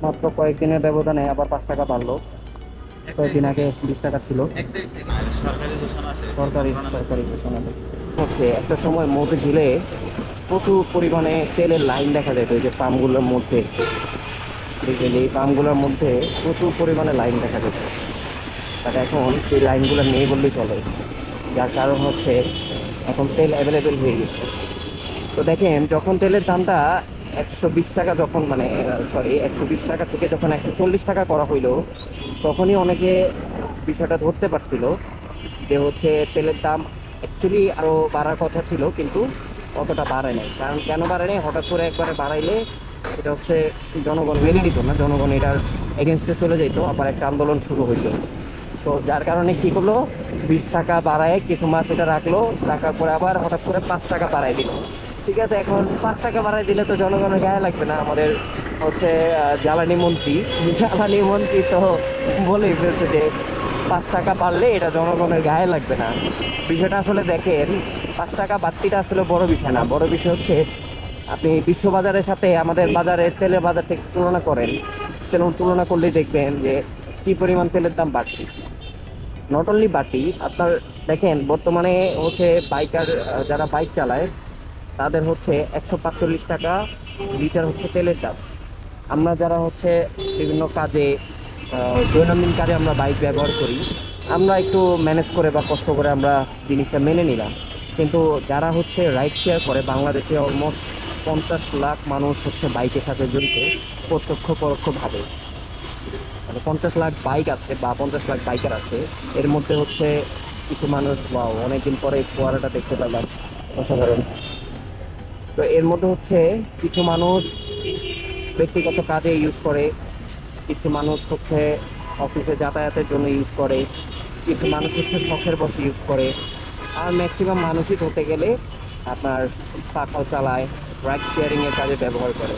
মাত্র কয়েকদিনের ব্যবধানে আবার 5 টাকা বাড়লো। কয়েকদিন আগে 20 টাকা ছিল। সরকারি সরকারি ঘোষণা হচ্ছে। একটা সময় মতিঝিলে প্রচুর পরিমাণে তেলের লাইন দেখা যেত, এই যে পাম্পগুলোর মধ্যে। দেখবেন এই পাম্পগুলোর মধ্যে প্রচুর পরিমাণে লাইন দেখা যেত, বাট এখন সেই লাইনগুলো নেই বললেই চলে। যার কারণ হচ্ছে এখন তেল অ্যাভেলেবেল হয়ে গেছে। তো দেখেন, যখন তেলের দামটা 120 টাকা, যখন মানে সরি 120 টাকা থেকে যখন 140 টাকা করা হইলো, তখনই অনেকে বিষয়টা ধরতে পারছিল যে হচ্ছে তেলের দাম অ্যাকচুয়ালি আরও বাড়ার কথা ছিল, কিন্তু অতটা বাড়ে নাই। কারণ কেন বাড়ে নাই, হঠাৎ করে একবারে বাড়াইলে এটা হচ্ছে জনগণ মেনে নিত না, জনগণ এটার এগেনস্টে চলে যেত, আবার একটা আন্দোলন শুরু হইতো। তো যার কারণে কী করলো, 20 টাকা বাড়ায় কিছু মাস এটা রাখলো, রাখার পরে আবার হঠাৎ করে 5 টাকা বাড়ায় দিল। ঠিক আছে, এখন 5 টাকা বাড়ায় দিলে তো জনগণের গায়ে লাগবে না। আমাদের হচ্ছে জ্বালানি মন্ত্রী তো বলেই ফেলছে যে 5 টাকা বাড়লে এটা জনগণের গায়ে লাগবে না। বিষয়টা আসলে দেখেন, 5 টাকা বাড়তিটা আসলে বড় বিষয় না। বড় বিষয় হচ্ছে আপনি বিশ্ববাজারের সাথে আমাদের বাজারের তেলের বাজার থেকে তুলনা করেন। তুলনা করলেই দেখবেন যে কী পরিমাণ তেলের দাম বাড়ছে। নট অনলি বাড়তি, আপনার দেখেন বর্তমানে হচ্ছে বাইকার, যারা বাইক চালায় তাদের হচ্ছে 145 টাকা লিটার হচ্ছে তেলের দাম। আমরা যারা হচ্ছে বিভিন্ন কাজে, দৈনন্দিন কাজে আমরা বাইক ব্যবহার করি, আমরা একটু ম্যানেজ করে বা কষ্ট করে আমরা জিনিসটা মেনে নিলাম। কিন্তু যারা হচ্ছে রাইড শেয়ার করে, বাংলাদেশে অলমোস্ট 50 লাখ মানুষ হচ্ছে বাইকের সাথে জড়িত, প্রত্যক্ষ পরোক্ষভাবে। মানে 50 লাখ বাইক আছে বা 50 লাখ বাইকার আছে। এর মধ্যে হচ্ছে কিছু মানুষ, বা অনেকদিন পরে ফোয়ারাটা দেখতে পেলাম, অসাধারণ। তো এর মধ্যে হচ্ছে কিছু মানুষ ব্যক্তিগত কাজে ইউজ করে, কিছু মানুষ হচ্ছে অফিসে যাতায়াতের জন্য ইউজ করে, কিছু মানুষ হচ্ছে শখের বসে ইউজ করে, আর ম্যাক্সিমাম মানুষই ধরতে গেলে আপনার সাইকেল চালায়, রাইড শেয়ারিংয়ের কাজে ব্যবহার করে।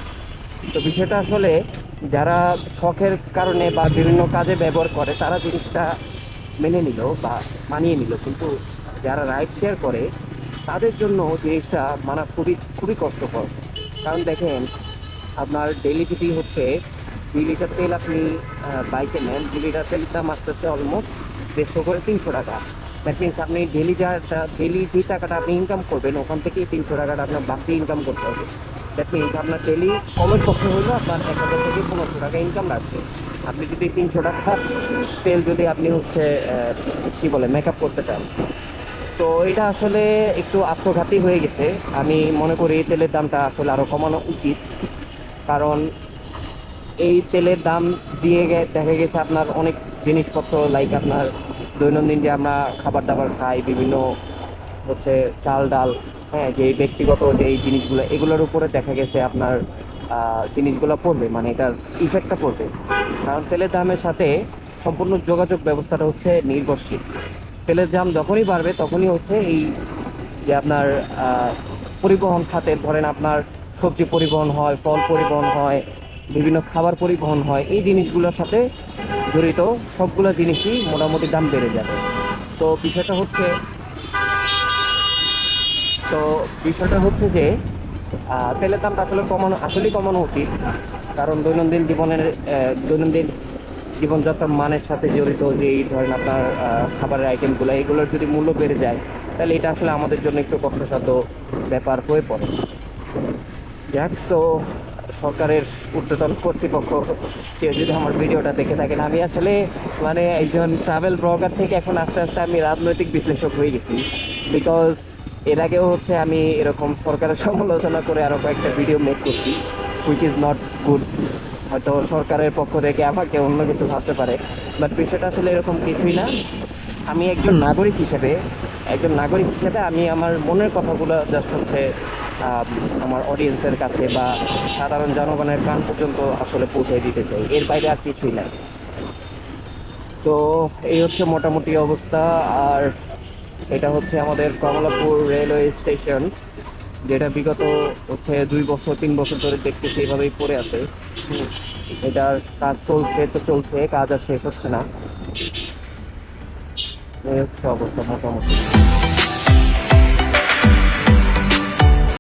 তো বিষয়টা আসলে যারা শখের কারণে বা বিভিন্ন কাজে ব্যবহার করে তারা জিনিসটা মেনে নিল বা মানিয়ে নিল, কিন্তু যারা রাইড শেয়ার করে তাদের জন্য জিনিসটা মানা খুবই খুবই কষ্টকর। কারণ দেখেন, আপনার ডেইলি যদি হচ্ছে 2 লিটার তেল আপনি বাইকে নেন, 2 লিটার তেলের দাম আসতেছে অলমোস্ট 150 করে 300 টাকা। দ্যাট মিনস আপনি ডেলি যে টাকাটা আপনি ইনকাম করবেন, ওখান থেকেই 300 টাকাটা আপনার বাড়তি ইনকাম করতে হবে। দ্যাট মিনস আপনার ডেলি কমের পক্ষে হইলেও আপনার 1000 থেকে 1500 টাকা ইনকাম লাগবে। আপনি যদি 300 টাকা তেল যদি আপনি হচ্ছে কী বলে মেকআপ করতে চান, তো এটা আসলে একটু আত্মঘাতী হয়ে গেছে। আমি মনে করি তেলের দামটা আসলে আরও কমানো উচিত। কারণ এই তেলের দাম দিয়ে দেখা গেছে আপনার অনেক জিনিসপত্র, লাইক আপনার দৈনন্দিন যে আমরা খাবার দাবার খাই, বিভিন্ন হচ্ছে চাল ডাল, হ্যাঁ, যে ব্যক্তিগত যেই জিনিসগুলো, এগুলোর উপরে দেখা গেছে আপনার জিনিসগুলো পড়বে, মানে এটার ইফেক্টটা পড়বে। কারণ তেলের দামের সাথে সম্পূর্ণ যোগাযোগ ব্যবস্থাটা হচ্ছে নির্ভরশীল। তেলের দাম যখনই বাড়বে তখনই হচ্ছে এই যে আপনার পরিবহন খাতে, ধরেন আপনার সবজি পরিবহন হয়, ফল পরিবহন হয়, বিভিন্ন খাবার পরিবহন হয়, এই জিনিসগুলোর সাথে জড়িত সবগুলো জিনিসই মোটামুটি দাম বেড়ে যাবে। তো বিষয়টা হচ্ছে তো বিষয়টা হচ্ছে যে তেলের দামটা আসলেই কমানো উচিত। কারণ দৈনন্দিন জীবনযাত্রার মানের সাথে জড়িত যেই ধরেন আপনার খাবারের আইটেমগুলো, এগুলোর যদি মূল্য বেড়ে যায়, তাহলে এটা আসলে আমাদের জন্য একটু কষ্টসাধ্য ব্যাপার হয়ে পড়ে। যাক, তো সরকারের ঊর্ধ্বতন কর্তৃপক্ষ কেউ যদি আমার ভিডিওটা দেখে থাকেন, আমি আসলে মানে একজন ট্রাভেল ব্লগার থেকে এখন আস্তে আস্তে আমি রাজনৈতিক বিশ্লেষক হয়ে গেছি। বিকজ এর আগেও হচ্ছে আমি এরকম সরকারের সমালোচনা করে আরও কয়েকটা ভিডিও মেক করছি, হুইচ ইজ নট গুড। হয়তো সরকারের পক্ষ থেকে আমাকে অন্য কিছু ভাবতে পারে, বাট বিষয়টা আসলে এরকম কিছুই না। আমি একজন নাগরিক হিসেবে আমি আমার মনের কথাগুলো জাস্ট হচ্ছে আমার অডিয়েন্সের কাছে বা সাধারণ জনগণের কান পর্যন্ত আসলে পৌঁছে দিতে চাই, এর বাইরে আর কিছুই নাই। তো এই হচ্ছে মোটামুটি অবস্থা। আর এটা হচ্ছে আমাদের কমলাপুর রেলওয়ে স্টেশন, যেটা বিগত হচ্ছে 2 বছর 3 বছর ধরে দেখতেছি এইভাবেই পড়ে আছে। এটার কাজ চলছে, কাজ আর শেষ হচ্ছে না। এই হচ্ছে অবস্থা মোটামুটি।